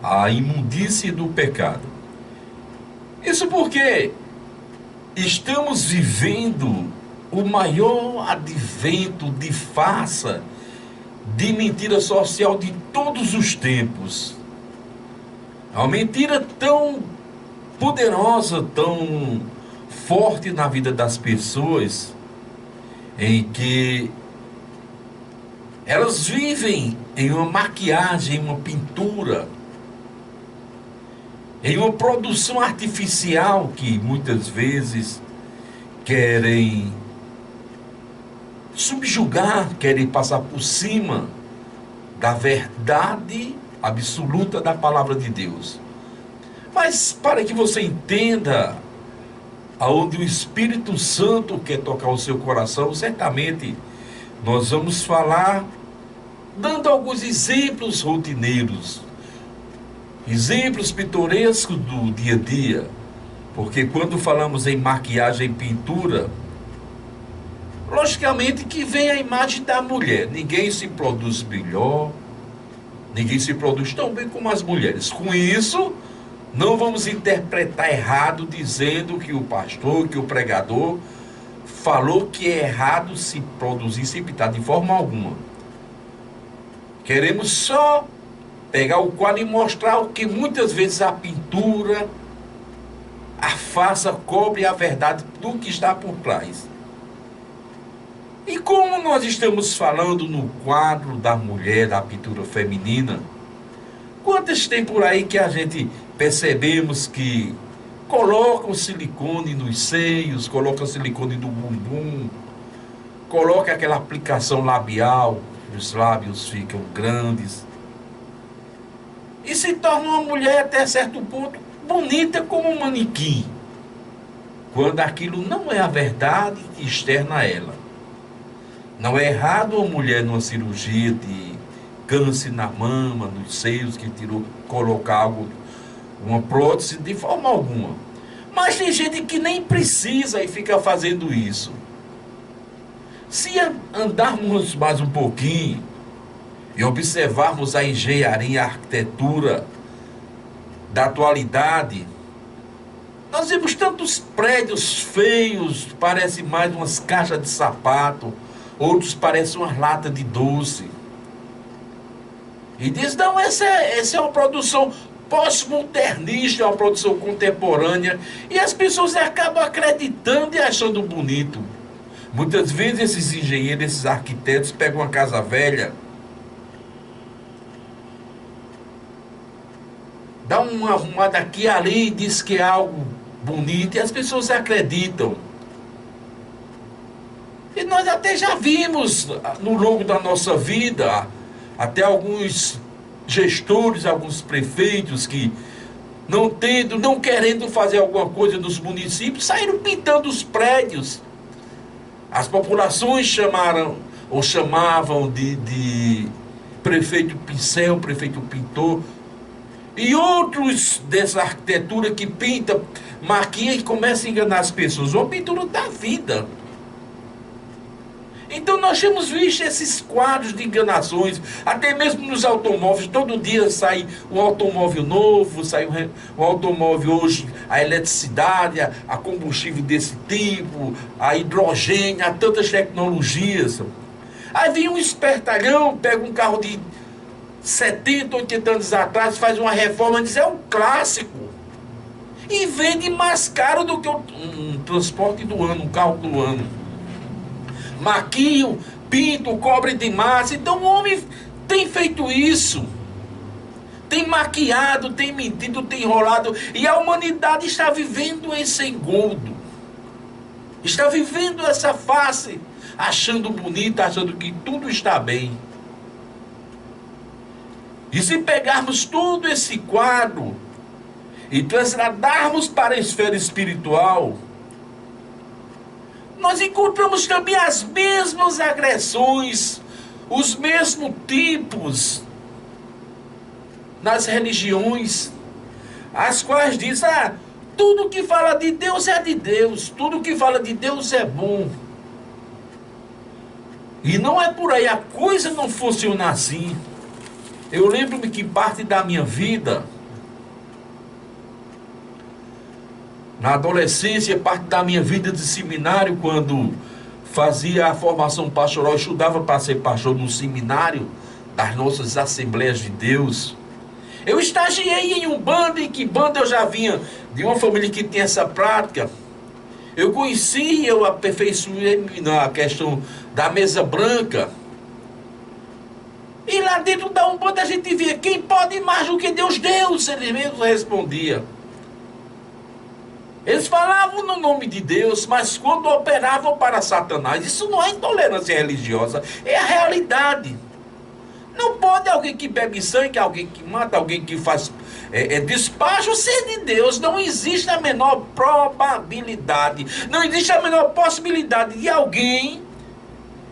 a imundície do pecado. Isso porque estamos vivendo o maior advento de farsa, de mentira social de todos os tempos. É uma mentira tão poderosa, tão forte na vida das pessoas, em que elas vivem em uma maquiagem, em uma pintura, em uma produção artificial que muitas vezes querem subjugar, querem passar por cima da verdade absoluta da palavra de Deus. Mas para que você entenda aonde o Espírito Santo quer tocar o seu coração, certamente nós vamos falar dando alguns exemplos rotineiros, exemplos pitorescos do dia a dia, porque quando falamos em maquiagem e pintura, logicamente que vem a imagem da mulher. Ninguém se produz melhor, ninguém se produz tão bem como as mulheres. Com isso, não vamos interpretar errado dizendo que o pastor, que o pregador falou que é errado se produzir, se pintar de forma alguma. Queremos só pegar o quadro e mostrar o que muitas vezes a pintura, a farsa cobre a verdade do que está por trás. E como nós estamos falando no quadro da mulher, da pintura feminina, quantas tem por aí que a gente percebemos que colocam silicone nos seios, colocam silicone no bumbum, coloca aquela aplicação labial, os lábios ficam grandes, e se torna uma mulher até certo ponto bonita como um manequim, quando aquilo não é a verdade externa a ela. Não é errado uma mulher numa cirurgia de câncer na mama, nos seios, que tirou, colocar algo, uma prótese, de forma alguma. Mas tem gente que nem precisa e fica fazendo isso. Se andarmos mais um pouquinho e observarmos a engenharia e a arquitetura da atualidade, nós vemos tantos prédios feios, parecem mais umas caixas de sapato, outros parecem umas latas de doce. E diz, não, essa é uma produção pós-modernista, é uma produção contemporânea, e as pessoas acabam acreditando e achando bonito. Muitas vezes esses engenheiros, esses arquitetos pegam uma casa velha, dá uma arrumada aqui e ali, diz que é algo bonito, e as pessoas acreditam. E nós até já vimos no longo da nossa vida, até alguns gestores, alguns prefeitos que não querendo fazer alguma coisa nos municípios, saíram pintando os prédios. As populações chamavam de prefeito pincel, prefeito pintor, e outros dessa arquitetura que pinta, maquia e começa a enganar as pessoas. Uma pintura da vida. Então nós temos visto esses quadros de enganações, até mesmo nos automóveis. Todo dia sai um automóvel novo, sai um automóvel hoje, a eletricidade, a combustível desse tipo, a hidrogênio, há tantas tecnologias. Aí vem um espertalhão, pega um carro de 70, 80 anos atrás, faz uma reforma e diz, é um clássico. E vende mais caro do que um transporte do ano, um carro do ano. Maquiam, pintam, cobrem de massa. Então o homem tem feito isso. Tem maquiado, tem mentido, tem enrolado. E a humanidade está vivendo esse engodo. Está vivendo essa face, achando bonita, achando que tudo está bem. E se pegarmos todo esse quadro e trasladarmos para a esfera espiritual, nós encontramos também as mesmas agressões, os mesmos tipos nas religiões, as quais dizem, tudo que fala de Deus é de Deus, tudo que fala de Deus é bom. E não é por aí, a coisa não funciona assim. Eu lembro-me que parte da minha vida, na adolescência, parte da minha vida de seminário, quando fazia a formação pastoral, estudava para ser pastor no seminário das nossas Assembleias de Deus. Eu estagiei em Umbanda, e que banda eu já vinha de uma família que tinha essa prática. Eu conheci, eu aperfeiçoei na questão da mesa branca. E lá dentro da Umbanda a gente via: quem pode mais do que Deus? Deus, eles mesmos respondiam. Eles falavam no nome de Deus, mas quando operavam para Satanás, isso não é intolerância religiosa, é a realidade. Não pode alguém que bebe sangue, alguém que mata, alguém que faz despacho ser de Deus. Não existe a menor probabilidade, não existe a menor possibilidade de alguém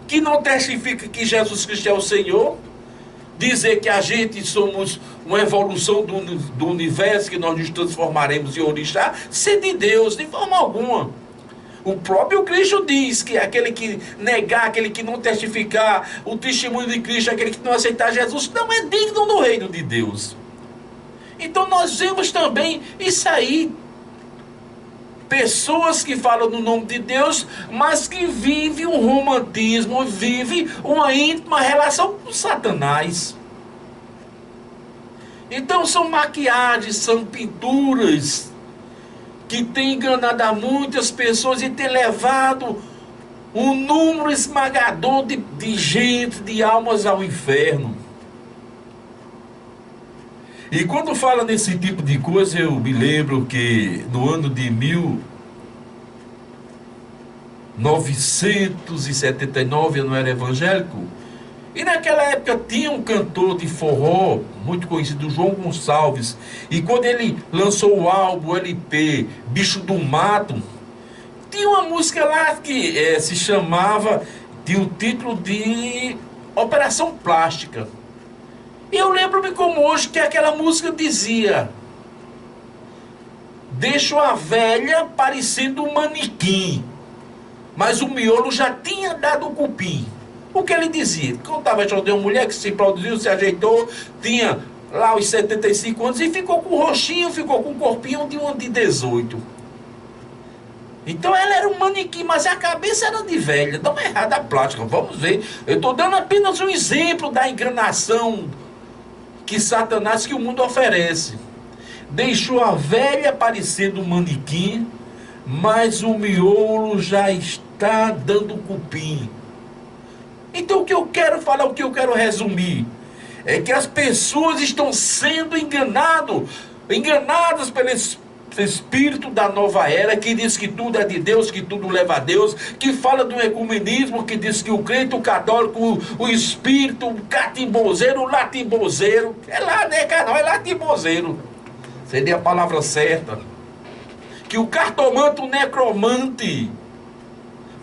que não testifica que Jesus Cristo é o Senhor, dizer que a gente somos uma evolução do universo, que nós nos transformaremos em orixá, ser de Deus, de forma alguma. O próprio Cristo diz que aquele que negar, aquele que não testificar o testemunho de Cristo, aquele que não aceitar Jesus, não é digno do reino de Deus. Então nós vemos também isso aí. Pessoas que falam no nome de Deus, mas que vivem um romantismo, vivem uma íntima relação com Satanás. Então são maquiagens, são pinturas que têm enganado a muitas pessoas e têm levado um número esmagador de gente, de almas ao inferno. E quando fala nesse tipo de coisa, eu me lembro que no ano de 1979 eu não era evangélico, e naquela época tinha um cantor de forró muito conhecido, João Gonçalves, e quando ele lançou o álbum LP Bicho do Mato, tinha uma música lá que se chamava, tinha o título de Operação Plástica. E eu lembro-me como hoje que aquela música dizia: deixo a velha parecendo um manequim, mas o miolo já tinha dado o cupim. O que ele dizia? Contava a história de uma mulher que se produziu, se ajeitou, tinha lá os 75 anos e ficou com o rostinho, ficou com o corpinho de uma de 18. Então ela era um manequim, mas a cabeça era de velha. Não é errada a plástica, vamos ver. Eu estou dando apenas um exemplo da enganação que Satanás, que o mundo oferece. Deixou a velha parecendo um manequim, mas o miolo já está dando cupim. Então o que eu quero falar, o que eu quero resumir, é que as pessoas estão sendo enganadas pelo espírito da nova era, que diz que tudo é de Deus, que tudo leva a Deus, que fala do ecumenismo, que diz que o crente, o católico, o espírito, o catimbozeiro, o latimbozeiro, é lá, né, cara? É latimbozeiro, seria a palavra certa. Que o cartomante, o necromante,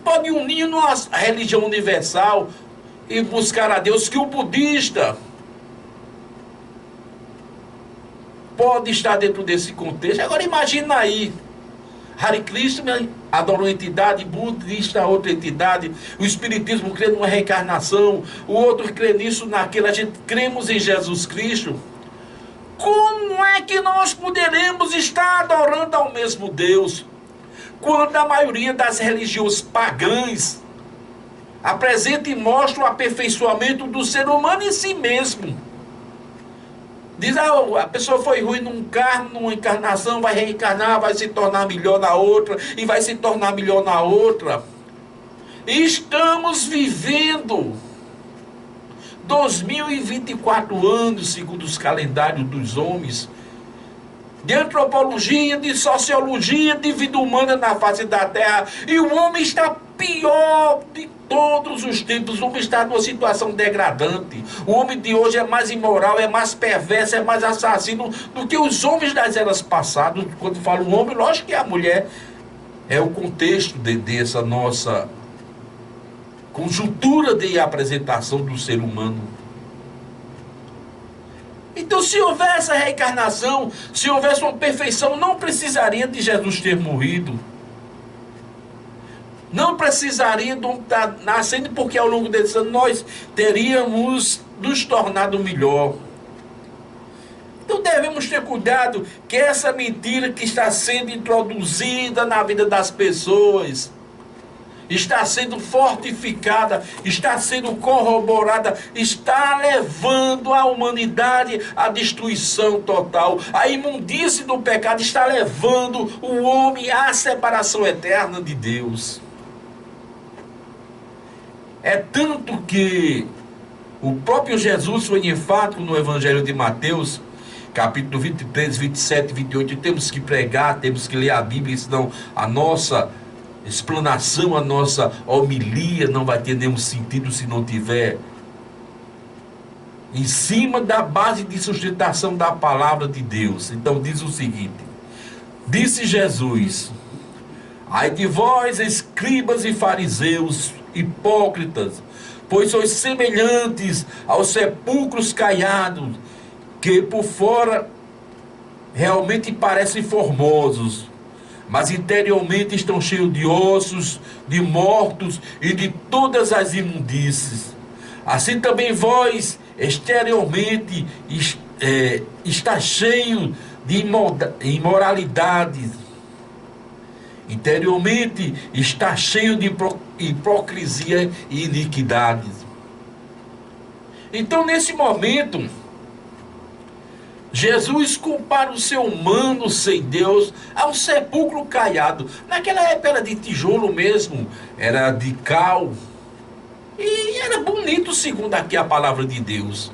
pode unir numa religião universal e buscar a Deus, que o budista pode estar dentro desse contexto. Agora imagina aí, Hare Krishna adora uma entidade, budista outra entidade, o espiritismo crê numa reencarnação, o outro crê nisso, naquilo, a gente cremos em Jesus Cristo. Como é que nós poderemos estar adorando ao mesmo Deus, quando a maioria das religiões pagãs apresenta e mostra o aperfeiçoamento do ser humano em si mesmo? Diz, a pessoa foi ruim num carno, numa encarnação, vai reencarnar, vai se tornar melhor na outra, e vai se tornar melhor na outra. Estamos vivendo 2024 anos, segundo os calendários dos homens, de antropologia, de sociologia, de vida humana na face da Terra, e o homem está pior de todos os tempos. O homem está numa situação degradante. O homem de hoje é mais imoral, é mais perverso, é mais assassino do que os homens das eras passadas. Quando falo homem, lógico que a mulher é o contexto dessa nossa conjuntura de apresentação do ser humano. Então, se houvesse a reencarnação, se houvesse uma perfeição, não precisaria de Jesus ter morrido. Não precisaria de estar nascendo, porque ao longo desses anos nós teríamos nos tornado melhor. Então devemos ter cuidado que essa mentira que está sendo introduzida na vida das pessoas, está sendo fortificada, está sendo corroborada, está levando a humanidade à destruição total. A imundície do pecado está levando o homem à separação eterna de Deus. É tanto que o próprio Jesus foi enfático no Evangelho de Mateus, capítulo 23, 27 e 28, temos que pregar, temos que ler a Bíblia, senão a nossa explanação, a nossa homilia não vai ter nenhum sentido se não tiver em cima da base de sustentação da palavra de Deus. Então diz o seguinte: disse Jesus: ai de vós, escribas e fariseus, hipócritas, pois sois semelhantes aos sepulcros caiados, que por fora realmente parecem formosos, mas interiormente estão cheios de ossos, de mortos e de todas as imundícies. Assim também vós, exteriormente, está cheio de imoralidade. Interiormente está cheio de hipocrisia e iniquidade. Então, nesse momento, Jesus compara o ser humano sem Deus a um sepulcro caiado. Naquela época era de tijolo mesmo, era de cal. E era bonito segundo aqui a palavra de Deus.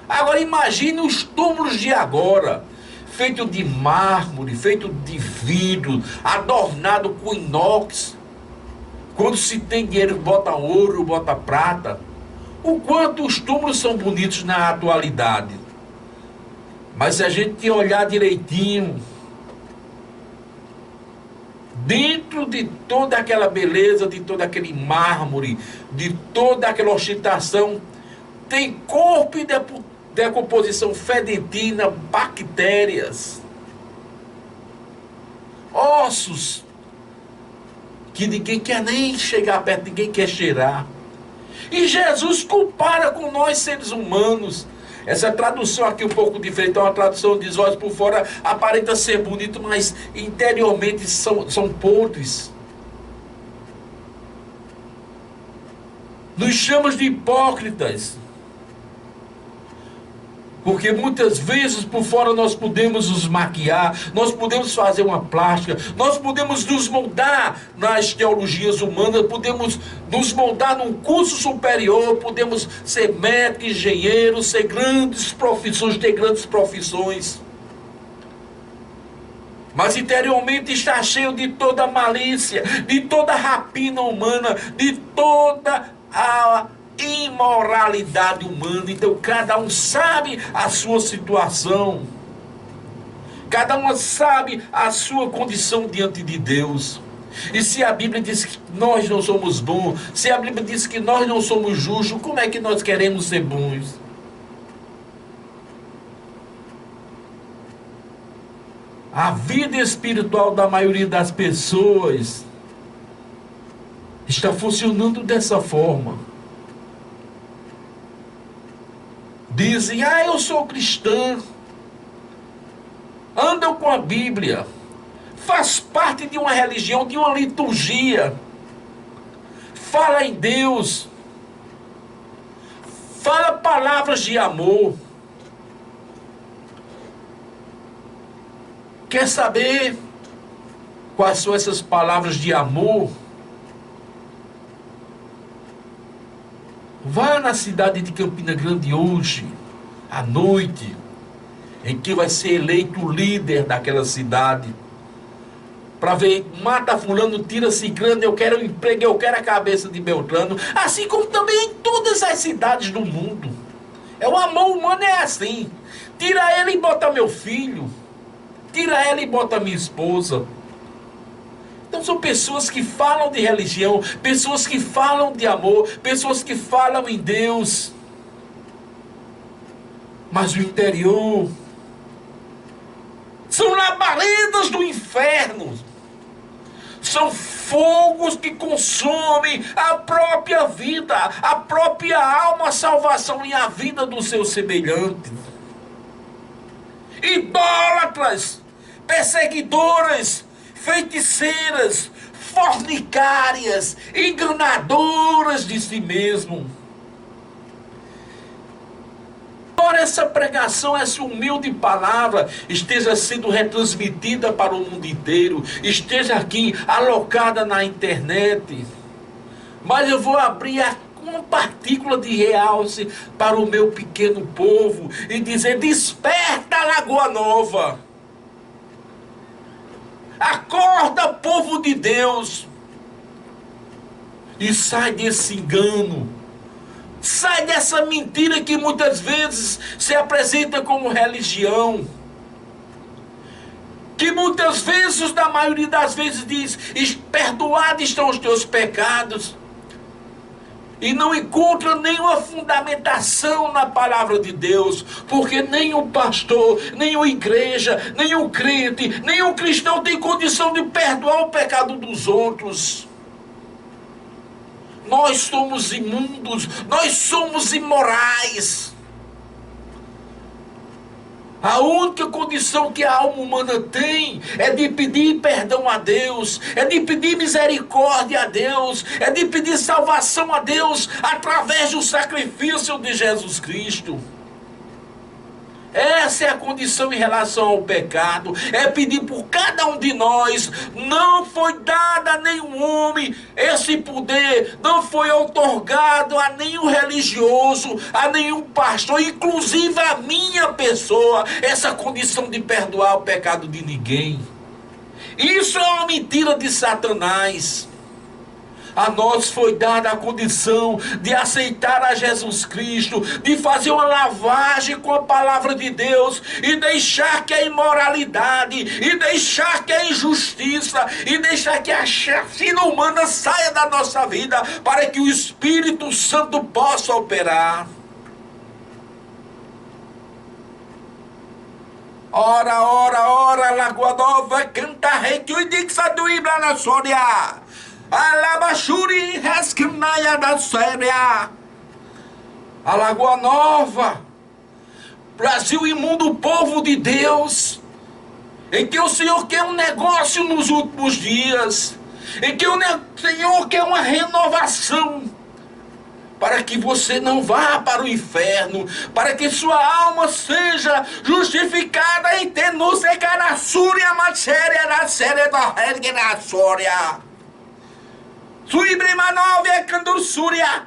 Agora imagine os túmulos de agora, feito de mármore, feito de vidro, adornado com inox. Quando se tem dinheiro, bota ouro, bota prata. O quanto os túmulos são bonitos na atualidade. Mas se a gente olhar direitinho, dentro de toda aquela beleza, de todo aquele mármore, de toda aquela ostentação, tem corpo e decomposição fedentina, bactérias, ossos, que ninguém quer nem chegar perto, ninguém quer cheirar. E Jesus compara com nós seres humanos. Essa tradução aqui um pouco diferente, é uma tradução diz: olhos por fora aparenta ser bonito, mas interiormente são podres. Nos chamamos de hipócritas, porque muitas vezes por fora nós podemos nos maquiar, nós podemos fazer uma plástica, nós podemos nos moldar nas teologias humanas, podemos nos moldar num curso superior, podemos ser médico, engenheiro, ser grandes profissões, ter grandes profissões. Mas interiormente está cheio de toda malícia, de toda rapina humana, de toda a imoralidade humana. Então cada um sabe a sua situação, cada um sabe a sua condição diante de Deus. E se a Bíblia diz que nós não somos bons, se a Bíblia diz que nós não somos justos, como é que nós queremos ser bons? A vida espiritual da maioria das pessoas está funcionando dessa forma. Dizem: eu sou cristã, andam com a Bíblia, faz parte de uma religião, de uma liturgia, fala em Deus, fala palavras de amor. Quer saber quais são essas palavras de amor? Vá na cidade de Campina Grande hoje, à noite, em que vai ser eleito o líder daquela cidade, para ver: mata fulano, tira ciclano, eu quero emprego, eu quero a cabeça de Beltrano. Assim como também em todas as cidades do mundo. O amor humano é assim: tira ele e bota meu filho, tira ela e bota minha esposa. Então são pessoas que falam de religião, pessoas que falam de amor, pessoas que falam em Deus, mas o interior são labaredas do inferno, são fogos que consomem a própria vida, a própria alma, a salvação e a vida dos seus semelhantes. idólatras, perseguidoras, feiticeiras, fornicárias, enganadoras de si mesmo. Ora, essa pregação, essa humilde palavra esteja sendo retransmitida para o mundo inteiro, esteja aqui alocada na internet. Mas eu vou abrir uma partícula de realce para o meu pequeno povo e dizer: desperta, Lagoa Nova! Acorda, povo de Deus! E sai desse engano. Sai dessa mentira que muitas vezes se apresenta como religião. Que muitas vezes, na maioria das vezes, diz: perdoados estão os teus pecados. E não encontra nenhuma fundamentação na palavra de Deus. Porque nenhum pastor, nenhuma igreja, nenhum crente, nenhum cristão tem condição de perdoar o pecado dos outros. Nós somos imundos, nós somos imorais. A única condição que a alma humana tem é de pedir perdão a Deus, é de pedir misericórdia a Deus, é de pedir salvação a Deus através do sacrifício de Jesus Cristo. Essa é a condição em relação ao pecado. É pedir por cada um de nós. Não foi dado a nenhum homem esse poder. Não foi outorgado a nenhum religioso, a nenhum pastor, inclusive a minha pessoa, essa condição de perdoar o pecado de ninguém. Isso é uma mentira de Satanás. A nós foi dada a condição de aceitar a Jesus Cristo, de fazer uma lavagem com a palavra de Deus e deixar que a imoralidade, e deixar que a injustiça, e deixar que a chacina humana saia da nossa vida, para que o Espírito Santo possa operar. Ora, ora, ora, Lagoa Nova, canta rei que o indica do Ibra na Sória. Alabachuri, resquinaia da Séria. A Lagoa Nova, Brasil imundo, povo de Deus, em que o Senhor quer um negócio nos últimos dias, em que o Senhor quer uma renovação, para que você não vá para o inferno, para que sua alma seja justificada em tenúcia carassúria, matéria da série da regra da Sória. Suibrima novia candursúria,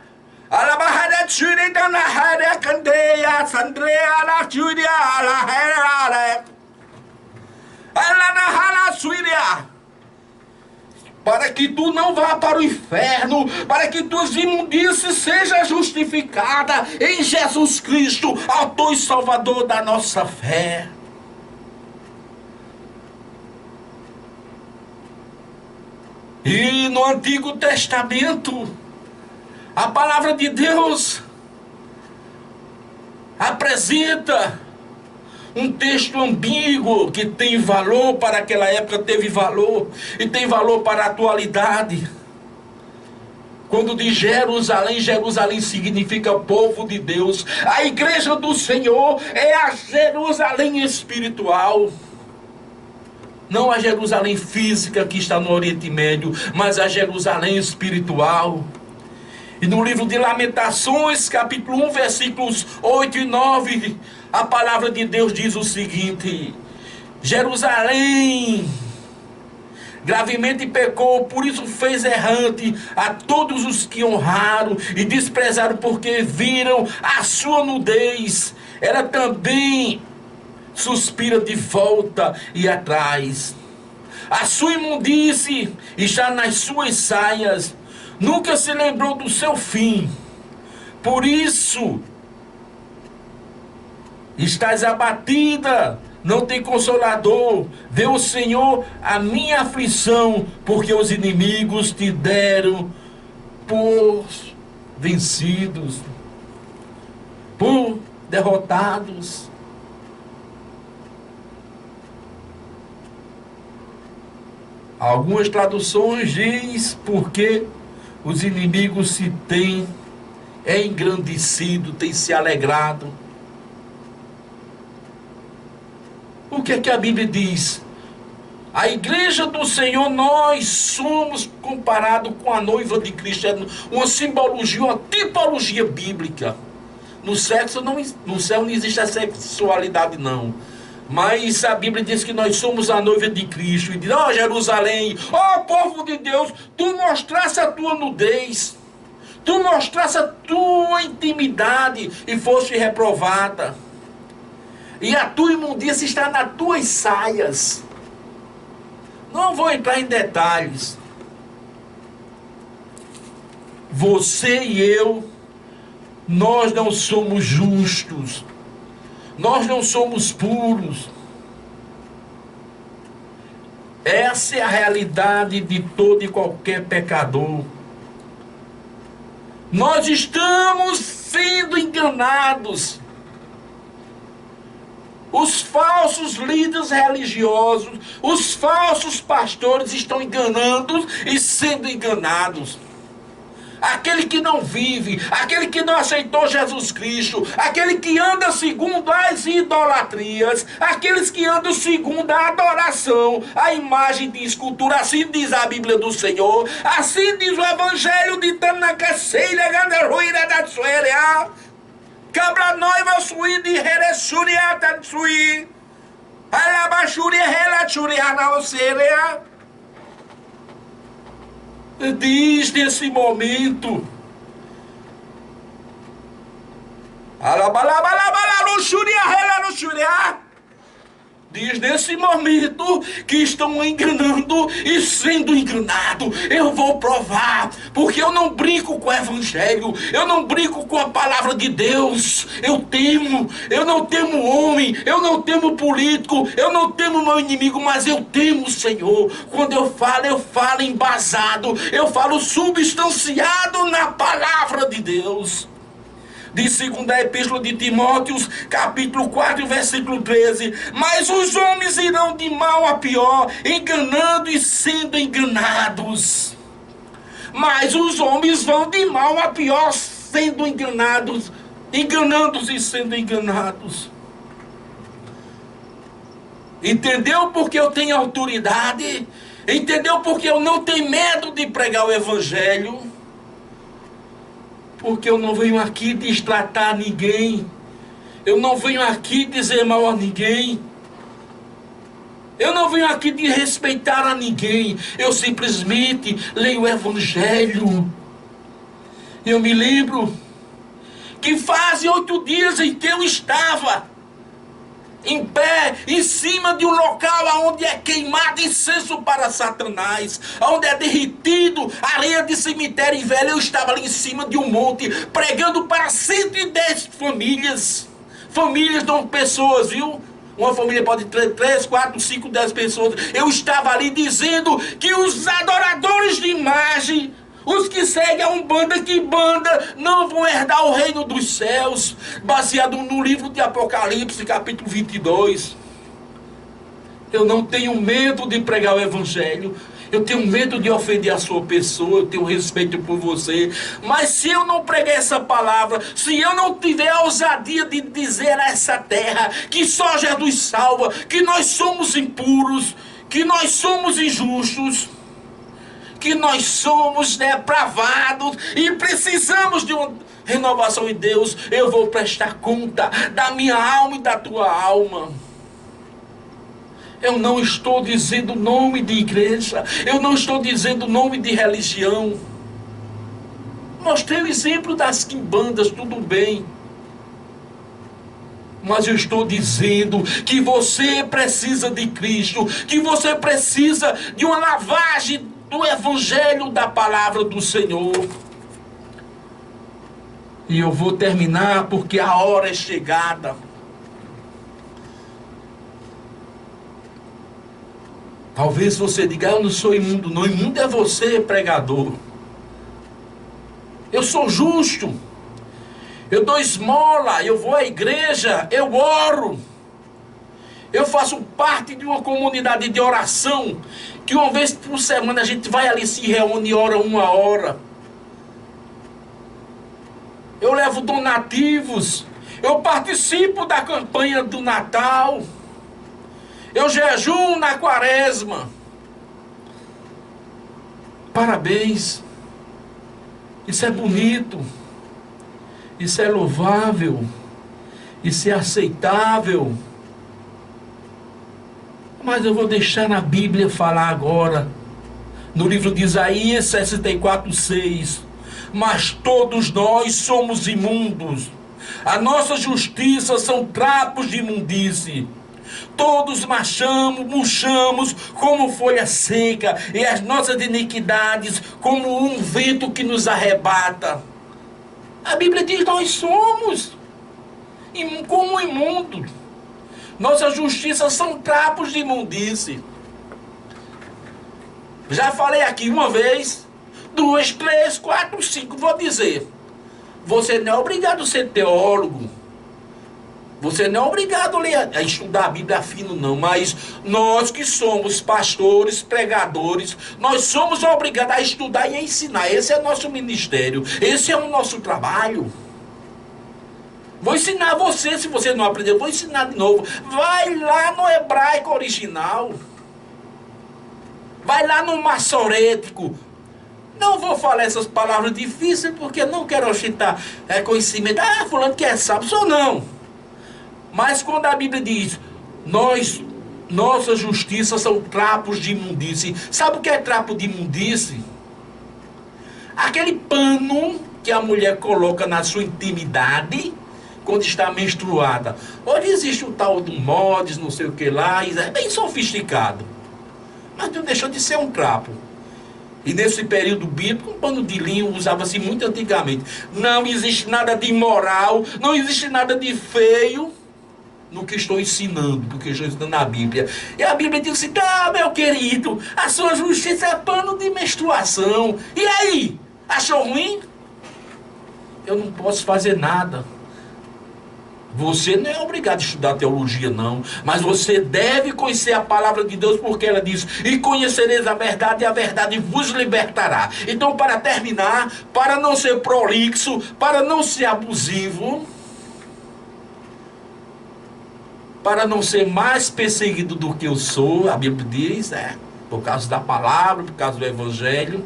alabahada churi da nahara candeia, sandrea la churia, la herare, alanahala suiria. Para que tu não vá para o inferno, para que tuas imundícies sejam justificadas em Jesus Cristo, autor e salvador da nossa fé. E no Antigo Testamento, a palavra de Deus apresenta um texto ambíguo que tem valor para aquela época, teve valor e tem valor para a atualidade. Quando diz Jerusalém, Jerusalém significa povo de Deus. A igreja do Senhor é a Jerusalém espiritual. Não a Jerusalém física que está no Oriente Médio, mas a Jerusalém espiritual. E no livro de Lamentações, capítulo 1, versículos 8 e 9, a palavra de Deus diz o seguinte: Jerusalém gravemente pecou, por isso fez errante a todos os que honraram e desprezaram, porque viram a sua nudez. Ela também suspira de volta e atrás. A sua imundície está nas suas saias. Nunca se lembrou do seu fim. Por isso estás abatida, não tem consolador. Vê o Senhor a minha aflição, porque os inimigos te deram por vencidos, por derrotados. Algumas traduções diz porque os inimigos se têm engrandecido, têm se alegrado. O que é que a Bíblia diz? A igreja do Senhor, nós somos comparados com a noiva de Cristo. É uma simbologia, uma tipologia bíblica. No céu não existe a sexualidade, não. Mas a Bíblia diz que nós somos a noiva de Cristo. E diz, ó Jerusalém, ó povo de Deus, tu mostrasse a tua nudez. Tu mostrasse a tua intimidade e foste reprovada. E a tua imundícia está nas tuas saias. Não vou entrar em detalhes. Você e eu, nós não somos justos. Nós não somos puros. Essa é a realidade de todo e qualquer pecador. Nós estamos sendo enganados. Os falsos líderes religiosos, os falsos pastores estão enganando e sendo enganados. Aquele que não vive, aquele que não aceitou Jesus Cristo, aquele que anda segundo as idolatrias, aqueles que andam segundo a adoração, a imagem de escultura, assim diz a Bíblia do Senhor, assim diz o Evangelho de Tanacaceira, Gandaruira da Suéria, Cabra noiva sui de Heresuriata sui, Alabashuri Helachuriana Oseria. Diz nesse momento, diz nesse momento que estão enganando e sendo enganado. Eu vou provar, porque eu não brinco com o Evangelho, eu não brinco com a palavra de Deus. Eu não temo homem, eu não temo político, eu não temo meu inimigo, mas eu temo o Senhor. Quando eu falo embasado, eu falo substanciado na palavra de Deus. De 2ª Epístola de Timóteo, capítulo 4, versículo 13. Mas os homens irão de mal a pior, enganando e sendo enganados. Mas os homens vão de mal a pior, sendo enganados, enganando e sendo enganados. Entendeu porque eu tenho autoridade? Entendeu porque eu não tenho medo de pregar o Evangelho? Porque eu não venho aqui destratar ninguém. Eu não venho aqui dizer mal a ninguém. Eu não venho aqui desrespeitar a ninguém. Eu simplesmente leio o Evangelho. Eu me lembro que fazem 8 dias em que eu estava em pé, em cima de um local onde é queimado incenso para Satanás, onde é derretido areia de cemitério velho. Eu estava ali em cima de um monte, pregando para 110 famílias. Famílias não pessoas, viu? Uma família pode ter 3, 4, 5, 10 pessoas. Eu estava ali dizendo que os adoradores de imagem, os que seguem a Umbanda, que banda, não vão herdar o reino dos céus. Baseado no livro de Apocalipse, capítulo 22. Eu não tenho medo de pregar o Evangelho. Eu tenho medo de ofender a sua pessoa. Eu tenho respeito por você. Mas se eu não pregar essa palavra, se eu não tiver a ousadia de dizer a essa terra que só Jesus salva, que nós somos impuros, que nós somos injustos, que nós somos depravados e precisamos de uma renovação em Deus, eu vou prestar conta da minha alma e da tua alma. Eu não estou dizendo nome de igreja, eu não estou dizendo nome de religião. Mostrei o exemplo das quimbandas, tudo bem. Mas eu estou dizendo que você precisa de Cristo, que você precisa de uma lavagem do Evangelho, da palavra do Senhor. E eu vou terminar porque a hora é chegada. Talvez você diga, eu não sou imundo. Não, imundo é você, pregador. Eu sou justo. Eu dou esmola, eu vou à igreja, eu oro. Eu faço parte de uma comunidade de oração, que uma vez por semana a gente vai ali, se reúne e ora 1 hora. Eu levo donativos, eu participo da campanha do Natal. jejum na quaresma. Parabéns. Isso é bonito. Isso é louvável. Isso é aceitável. Mas eu vou deixar na Bíblia falar agora. No livro de Isaías 64:6. Mas todos nós somos imundos. A nossa justiça são trapos de imundície. Todos murchamos como folha seca, e as nossas iniquidades como um vento que nos arrebata. A Bíblia diz: nós somos como imundos. Nossa justiça são trapos de imundície. Já falei aqui uma vez, 2, 3, 4, 5, vou dizer. Você não é obrigado a ser teólogo. Você não é obrigado a estudar a Bíblia fino, não. Mas nós que somos pastores, pregadores, nós somos obrigados a estudar e a ensinar. Esse é o nosso ministério. Esse é o nosso trabalho. Vou ensinar você, se você não aprendeu, vou ensinar de novo. Vai lá no hebraico original. Vai lá no maçorético. Não vou falar essas palavras difíceis, porque não quero ostentar conhecimento. Fulano que é sábio, sou não. Mas quando a Bíblia diz, nossa justiça são trapos de imundície. Sabe o que é trapo de imundície? Aquele pano que a mulher coloca na sua intimidade quando está menstruada. Hoje existe o tal do mods, não sei o que lá, é bem sofisticado. Mas não deixou de ser um trapo. E nesse período bíblico, um pano de linho usava-se muito antigamente. Não existe nada de imoral, não existe nada de feio no que estou ensinando, porque estou ensinando na Bíblia. E a Bíblia diz assim: meu querido, a sua justiça é pano de menstruação. E aí? Achou ruim? Eu não posso fazer nada. Você não é obrigado a estudar teologia, não. Mas você deve conhecer a palavra de Deus, porque ela diz: e conhecereis a verdade, e a verdade vos libertará. Então, para terminar, para não ser prolixo, para não ser abusivo, para não ser mais perseguido do que eu sou, a Bíblia diz, por causa da palavra, por causa do Evangelho.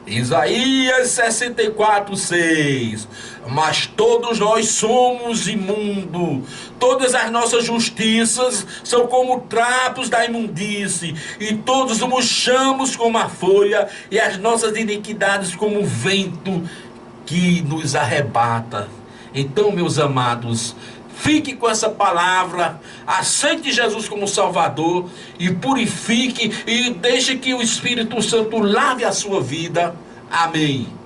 Isaías 64:6. Mas todos nós somos imundos, todas as nossas justiças são como trapos da imundície, e todos murchamos como a folha, e as nossas iniquidades como o vento que nos arrebata. Então, meus amados, fique com essa palavra, aceite Jesus como Salvador e purifique e deixe que o Espírito Santo lave a sua vida. Amém.